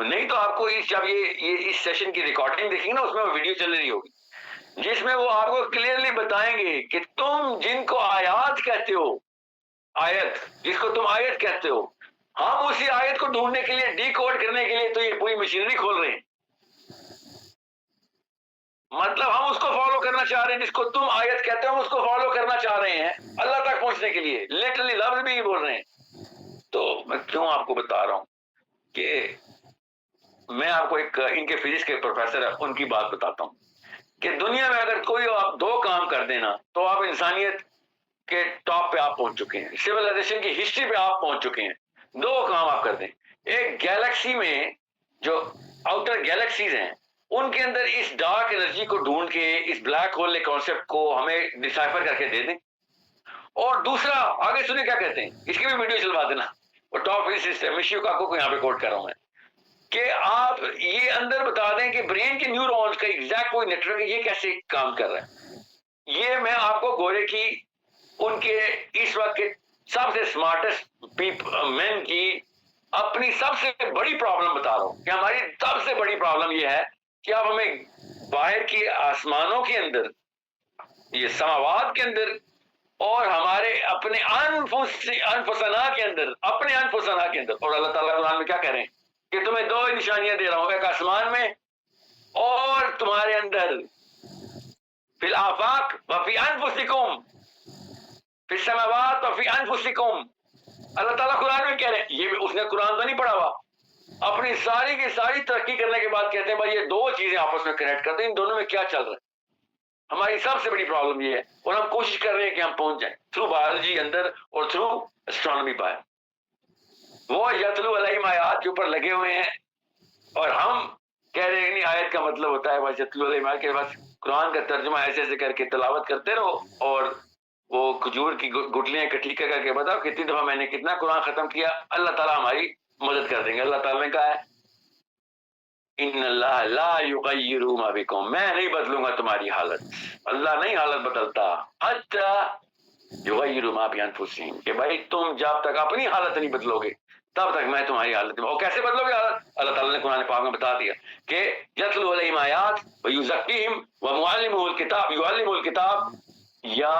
نہیں تو آپ کو جب یہ اس سیشن کی ریکارڈنگ دیکھیں گے نا، اس میں وہ ویڈیو چل رہی ہوگی جس میں وہ آپ کو کلیئرلی بتائیں گے کہ تم جن کو آیات کہتے ہو، آیت جس کو تم آیت کہتے ہو، ہم اسی آیت کو ڈھونڈنے کے لیے، ڈی کوڈ کرنے کے لیے تو یہ پوری مشینری کھول رہے ہیں. مطلب ہم اس کو فالو کرنا چاہ رہے ہیں جس کو تم آیت کہتے ہو، ہم اس کو فالو کرنا چاہ رہے ہیں اللہ تک پہنچنے کے لیے. لٹرلی لفظ بھی بول رہے ہیں. تو میں کیوں آپ کو بتا رہا ہوں کہ میں آپ کو ایک ان کے فزکس کے پروفیسر ہے ان کی بات بتاتا ہوں کہ دنیا میں اگر کوئی آپ 2 کام کر دینا تو آپ انسانیت کے ٹاپ پہ آپ پہنچ چکے ہیں، سویلائزیشن کی ہسٹری پہ آپ پہنچ چکے ہیں. 2 کام آپ کر دیں. ایک گیلیکسی میں جو آؤٹر گیلیکسیز ہیں ان کے اندر اس ڈارک انرجی کو ڈھونڈ کے اس بلیک ہول کانسیپٹ کو ہمیں ڈسائفر کر کے دے دیں. اور دوسرا آگے سنیں کیا کہتے ہیں، اس کی بھی ویڈیو چلوا دینا، اور ٹاپ سسٹم مشیو کا کو یہاں پہ کوٹ کر رہا ہوں میں، کہ آپ یہ اندر بتا دیں کہ برین کے نیورونز کا ایگزیکٹ کوئی نیٹ ورک یہ کیسے کام کر رہا ہے. یہ میں آپ کو گورے کی ان کے اس وقت کے سب سے اسمارٹسٹ مین کی اپنی سب سے بڑی پرابلم بتا رہا ہوں کہ ہماری سب سے بڑی پرابلم یہ ہے کہ اب ہمیں باہر کی آسمانوں کے اندر، یہ سماوات کے اندر، اور ہمارے اپنے انفسنا کے اندر، اپنے انفسنا کے اندر، اور اللہ تعالیٰ قرآن میں کیا کہہ رہے ہیں کہ تمہیں 2 نشانیاں دے رہا ہوں، ایک آسمان میں اور تمہارے اندر، فی الآفاق وفی انفسکم، فی السماوات وفی انفسکم. اللہ تعالیٰ قرآن میں کہہ رہے ہیں، یہ اس نے قرآن تو نہیں پڑھا ہوا، اپنی ساری کی ساری ترقی کرنے کے بعد کہتے ہیں بھائی یہ 2 چیزیں آپس میں کنیکٹ کرتے ہیں، ان دونوں میں کیا چل رہا ہے. ہماری سب سے بڑی پرابلم یہ ہے، اور ہم کوشش کر رہے ہیں کہ ہم پہنچ جائیں تھرو بایولوجی اندر اور تھرو اسٹرانومی باہر. وہ یتلو علیہم آیات کے اوپر لگے ہوئے ہیں، اور ہم کہہ رہے ہیں نہیں، آیت کا مطلب ہوتا ہے بس یتلو علیہم آیات کے بعد قرآن کا ترجمہ ایسے ایسے کر کے تلاوت کرتے رہو، اور وہ کھجور کی گٹلیاں اکٹھی کر کے بتاؤ کتنی دفعہ میں نے کتنا قرآن ختم کیا، اللہ تعالیٰ ہماری مدد کر دیں گے. اللہ تعالیٰ نے کہا ہے ان اللہ لا یغیر ما بکم، میں نہیں بدلوں گا تمہاری حالت. اللہ نہیں حالت بدلتا، حتی یغیر ما بانفسہم، کہ بھائی تم جب تک اپنی حالت نہیں بدلو گے تب تک میں تمہاری حالت نہیں. اور کیسے بدلو گے حالت؟ اللہ تعالیٰ نے قرآن پاک میں بتا دیا کہ یتلو علیہم آیات ویزکیہم ومعلمہ الکتاب، یعلمہ الکتاب یا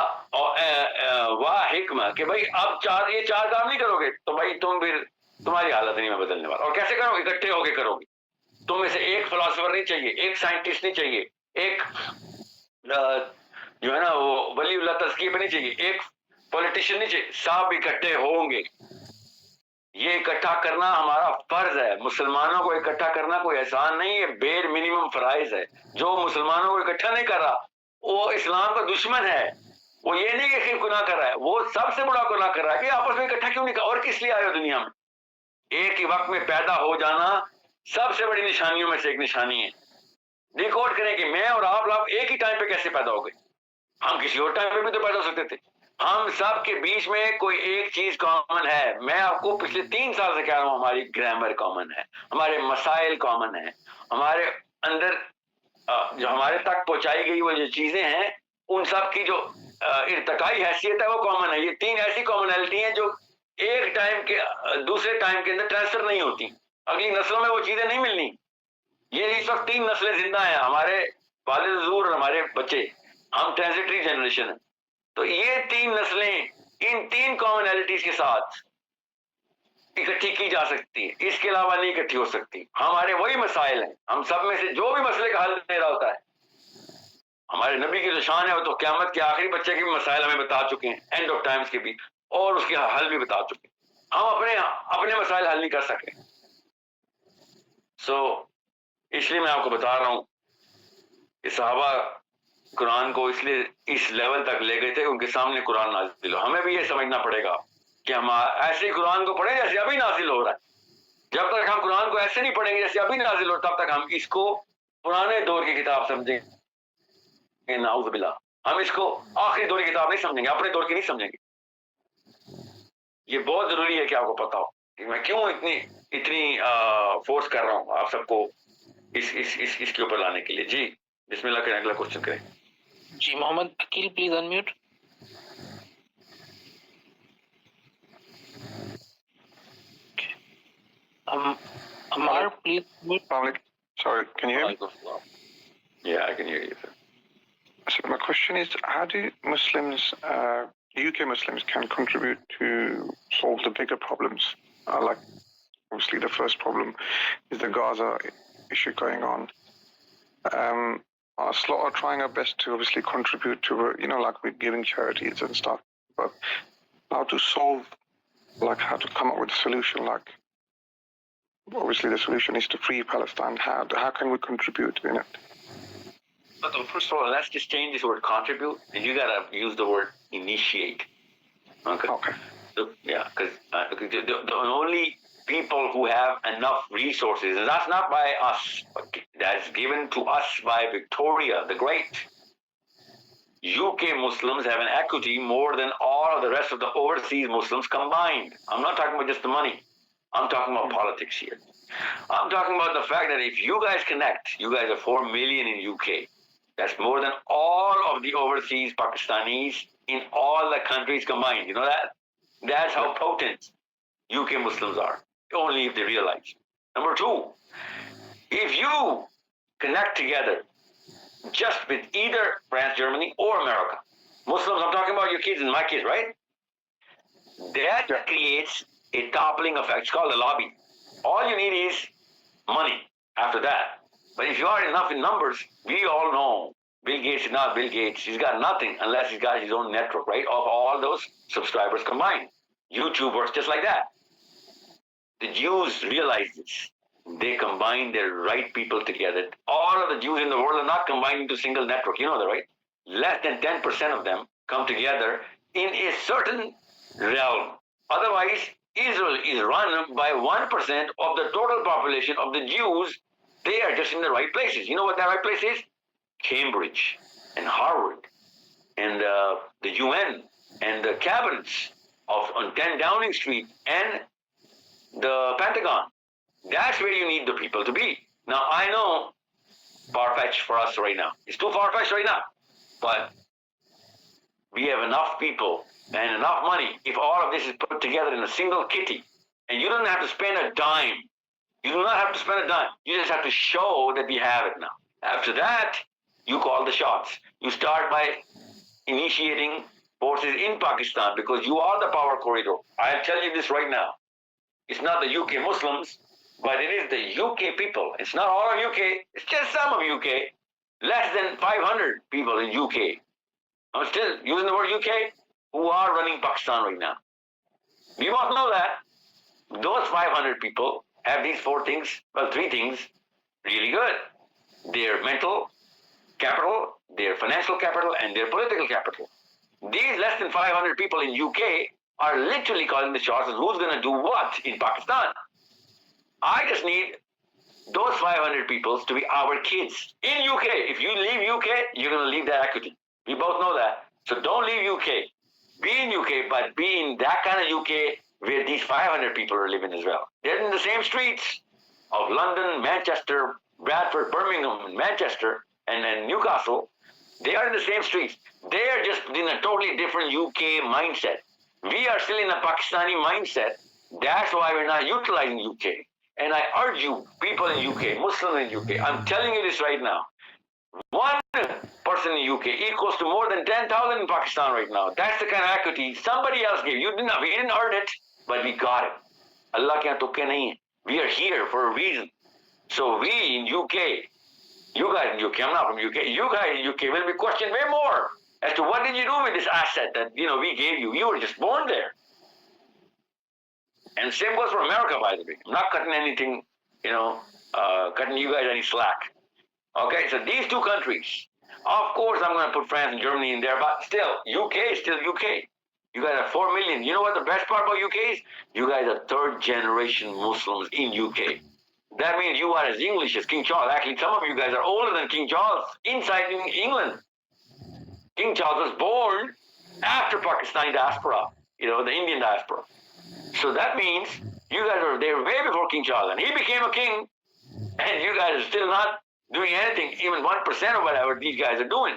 حکمہ، کہ بھائی اب یہ 4 کام نہیں کرو گے تو بھائی تم پھر تمہاری حالت نہیں میں بدلنے والا. اور کیسے کرو گے؟ اکٹھے ہو کے کرو گے. تم میں سے ایک فلاسفر نہیں چاہیے، ایک سائنٹسٹ نہیں چاہیے، ایک جو ہے نا وہ ولی اللہ تزکیہ پہ نہیں چاہیے، ایک پولیٹیشین نہیں چاہیے، سب اکٹھے ہوں گے. یہ اکٹھا کرنا ہمارا فرض ہے. مسلمانوں کو اکٹھا کرنا کوئی احسان نہیں ہے، بیر منیمم فرائض ہے. جو مسلمانوں کو اکٹھا نہیں کر رہا وہ اسلام کا دشمن ہے. وہ یہ نہیں کہ گناہ کر رہا ہے، وہ سب سے بڑا گناہ کر رہا ہے کہ آپس میں اکٹھا کیوں نہیں کر، اور کس لیے آئے ہو دنیا میں؟ ایک ہی وقت میں پیدا ہو جانا سب سے بڑی نشانیوں میں سے ایک نشانی ہے. ریکارڈ کریں کہ میں اور آپ ایک ہی ٹائم پہ کیسے پیدا ہو گئے. ہم کسی اور ٹائم پہ بھی تو پیدا ہو سکتے تھے. ہم سب کے بیچ میں کوئی ایک چیز کامن ہے. میں آپ کو پچھلے 3 سال سے کہہ رہا ہوں، ہماری گرامر کامن ہے، ہمارے مسائل کامن ہیں، ہمارے اندر جو ہمارے تک پہنچائی گئی وہ جو چیزیں ہیں ان سب کی جو ارتقائی حیثیت ہے وہ کامن ہے. یہ 3 ایسی کامنالٹی ہیں جو ایک ٹائم کے دوسرے ٹائم کے اندر ٹرانسفر نہیں ہوتی. اگلی نسلوں میں وہ چیزیں نہیں ملنی. یہ اس وقت 3 نسلیں زندہ ہیں، ہمارے والد حضور اور ہمارے بچے، ہم ٹرانزٹری جنریشن ہیں. تو یہ 3 نسلیں ان 3 کامنالٹیز کے ساتھ اکٹھی کی جا سکتی ہے، اس کے علاوہ نہیں اکٹھی ہو سکتی. ہمارے وہی مسائل ہیں. ہم سب میں سے جو بھی مسئلے کا حل دے رہا ہوتا ہے، ہمارے نبی کی جو شان ہے وہ تو قیامت کے آخری بچے کے بھی مسائل ہمیں بتا چکے ہیں، اینڈ آف ٹائمز کے بھی، اور اس کے حل بھی بتا چکے ہیں. ہم اپنے مسائل حل نہیں کر سکے. اس لیے میں آپ کو بتا رہا ہوں کہ صحابہ قرآن کو اس لیے اس لیول تک لے گئے تھے ان کے سامنے قرآن نازل ہو. ہمیں بھی یہ سمجھنا پڑے گا کہ ہم ایسے قرآن کو پڑھیں جیسے ابھی نازل ہو رہا ہے. جب تک ہم قرآن کو ایسے نہیں پڑھیں گے جیسے ابھی نازل ہو تب تک ہم اس کو پرانے دور کی کتاب سمجھیں گے. نعوذ باللہ، ہم اس کو آخری دور کی کتاب نہیں سمجھیں گے، اپنے دور کی نہیں سمجھیں گے. یہ بہت ضروری ہے کہ آپ کو پتا ہو کہ میں کیوں اتنی فورس کر رہا ہوں آپ سب کو اس کے اوپر لانے کے لیے. جی بسم اللہ کریں، اگلا کوشچن کریں. جی محمد عقیل پلیز انمیوٹ. ہم Ammar, please mute. Sorry, can you hear me? Yeah, I can hear you, sir. So my question is, how do Muslims, UK Muslims, can contribute to solve the bigger problems? Like, obviously, the first problem is the Gaza issue going on. Are trying our best to obviously contribute to, like with giving charities and stuff. But how to solve, like how to come up with a solution, like obviously the solution is to free Palestine. How can we contribute in it? But first of all, let's just change this word contribute, and you gotta use the word initiate. Okay. So, yeah, because the only people who have enough resources, and that's not by us, that's given to us by Victoria the Great. UK Muslims have an equity more than all of the rest of the overseas Muslims combined. I'm not talking about just the money. I'm talking about politics here. I'm talking about the fact that if you guys connect, you guys are 4 million in UK. That's more than all of the overseas Pakistanis in all the countries combined. You know that? That's how potent UK Muslims are, only if they realize. Number two, if you connect together just with either France, Germany, or America, Muslims, I'm talking about your kids and my kids, right? That creates a toppling effect. It's called a lobby. All you need is money after that. But if you are enough in numbers, we all know Bill Gates is not Bill Gates. He's got nothing unless he's got his own network, right? Of all those subscribers combined. YouTube works just like that. The Jews realize this. They combine their right people together. All of the Jews in the world are not combined into a single network. You know that, right? Less than 10% of them come together in a certain realm. Otherwise, Israel is run by 1% of the total population of the Jews. They are just in the right places. You know what that right place is? Cambridge and Harvard and the UN and the cabinets on 10 Downing Street and the Pentagon. That's where you need the people to be. Now, I know far-fetched for us right now. It's too far-fetched right now. But we have enough people and enough money if all of this is put together in a single kitty. And you don't have to spend a dime. You do not have to spend a dime. You just have to show that we have it now. After that, you call the shots. You start by initiating forces in Pakistan because you are the power corridor. I'll tell you this right now. It's not the UK Muslims, but it is the UK people. It's not all of UK. It's just some of UK. Less than 500 people in UK. I'm still using the word UK, who are running Pakistan right now. We must know that. Those 500 people have these three things really good. Their mental capital, their financial capital, and their political capital. These less than 500 people in UK are literally calling the shots on who's going to do what in Pakistan. I just need those 500 people to be our kids in UK. If you leave UK, you're going to leave that equity. We both know that. So don't leave UK. Be in UK, but be in that kind of UK where these 500 people are living as well. They're in the same streets of London, Manchester, Bradford, Birmingham, and Manchester, and Newcastle. They are in the same streets. They are just in a totally different UK mindset. We are still in a Pakistani mindset. That's why we're not utilizing UK. And I urge you, people in UK, Muslims in UK, I'm telling you this right now. One person in UK equals to more than 10,000 in Pakistan right now. That's the kind of equity somebody else gave. We didn't earn it, but we got it. Allah ke tukke nahi hai. We are here for a reason. So we in UK, you guys in UK, I'm not from UK, you guys in UK will be questioned way more as to what did you do with this asset that we gave you. You were just born there. And same goes for America, by the way. I'm not cutting anything, cutting you guys any slack. Okay, so these two countries, of course I'm going to put France and Germany in there, but still, UK is still UK. You guys are 4 million. You know what the best part about UK is? You guys are third generation Muslims in UK. That means you are as English as King Charles. Actually, some of you guys are older than King Charles inside in England. King Charles was born after Pakistani diaspora, the Indian diaspora. So that means you guys were there way before King Charles, and he became a king, and you guys are still not doing anything, even 1% of whatever these guys are doing.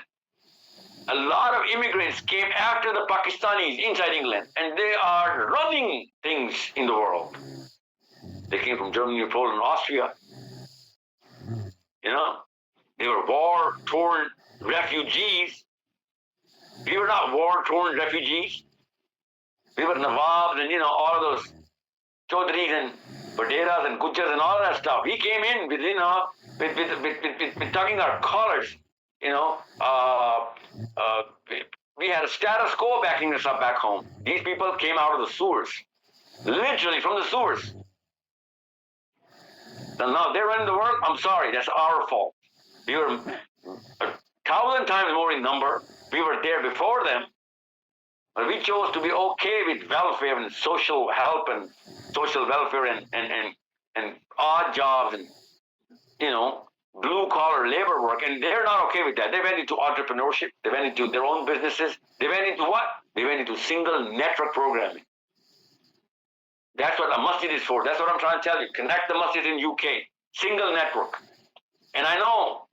A lot of immigrants came after the Pakistanis inside England, and they are running things in the world. They came from Germany, Poland, Austria. You know, they were war-torn refugees. We were not war-torn refugees. We were Nawabs and, all of those Chaudhrys and Baderas and Gujars and all that stuff. We came in with, with tugging our collars, we had a status quo backing us up back home. These people came out of the sewers, literally from the sewers. So now they're running the world. I'm sorry, that's our fault. We were 1,000 times more in number. We were there before them. But we chose to be okay with welfare and social help and social welfare and odd jobs and, blue-collar labor work. And they're not okay with that. They went into entrepreneurship. They went into their own businesses. They went into what? They went into single network programming. That's what a masjid is for. That's what I'm trying to tell you. Connect the masjid in UK. Single network. And I know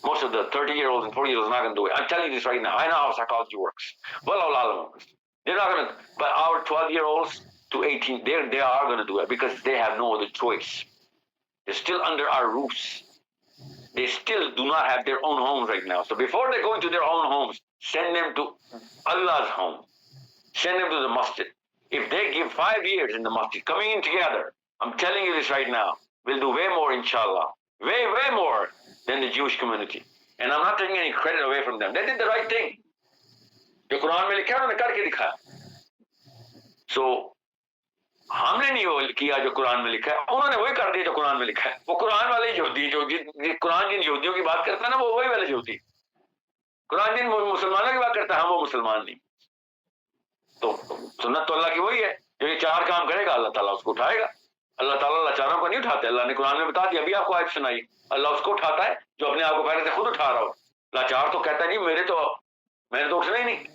most of the 30-year-olds and 40-year-olds are not going to do it. I'm telling you this right now. I know how psychology works. Well, they're not going to. But our 12-year-olds to 18, they are going to do it because they have no other choice. They're still under our roofs. They still do not have their own homes right now. So before they go into their own homes, send them to Allah's home. Send them to the masjid. If they give 5 years in the masjid, coming in together, I'm telling you this right now, we'll do way more, inshallah. Way, way more than the Jewish community. And I'm not taking any credit away from them. They did the right thing. जो कुरान में लिखा है उन्होंने करके दिखाया. So हमने नहीं वो किया जो कुरान में लिखा है, उन्होंने वही कर दिया जो कुरान में लिखा है. वो कुरान वाले यहूदी जो कुरान जिन यहूदियों की बात करता है ना, वो वही वाले यहूदी. कुरान जिन मुसलमानों की बात करता है, हम वो मुसलमान नहीं. तो सुन्नत तो अल्लाह की वही है. जो ये 4 काम करेगा अल्लाह ताला उसको उठाएगा. अल्लाह ताला लाचारों को नहीं उठाते. अल्लाह ने कुरान में बता दिया. अभी आपको आयत सुनाई. अल्लाह उसको उठाता है जो अपने आप को पहले से खुद उठा रहा हो. लाचार तो कहता नहीं मैंने तो उठना ही नहीं.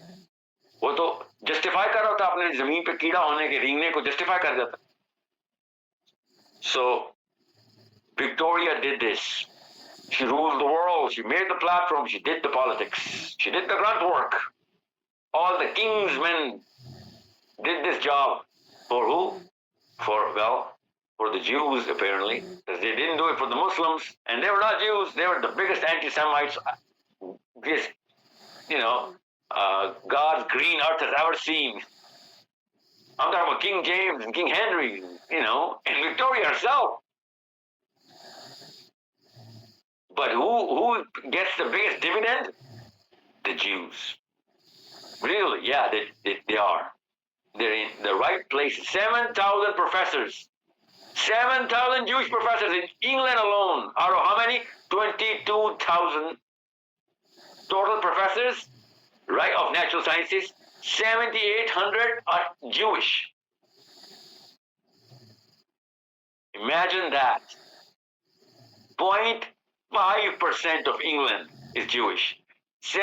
वो तो जस्टिफाई कर रहा होता अपने जमीन पे कीड़ा होने के रींगने को जस्टिफाई कर जाता. So Victoria did this. She ruled the world. She made the platform. She did the politics. She did the grunt work. All the king's men did this job. For who? For the Jews, apparently. Because they didn't do it for the Muslims. And they were not Jews. They were the biggest anti-Semites God's green earth has ever seen. I'm talking about King James and King Henry, and Victoria herself. But who gets the biggest dividend? The Jews. Really, yeah, they are. They're in the right place. 7,000 professors. 7,000 Jewish professors in England alone. Out of how many? 22,000 total professors, right, of natural sciences. 7,800 are Jewish. Imagine that. 0.5% of England is Jewish.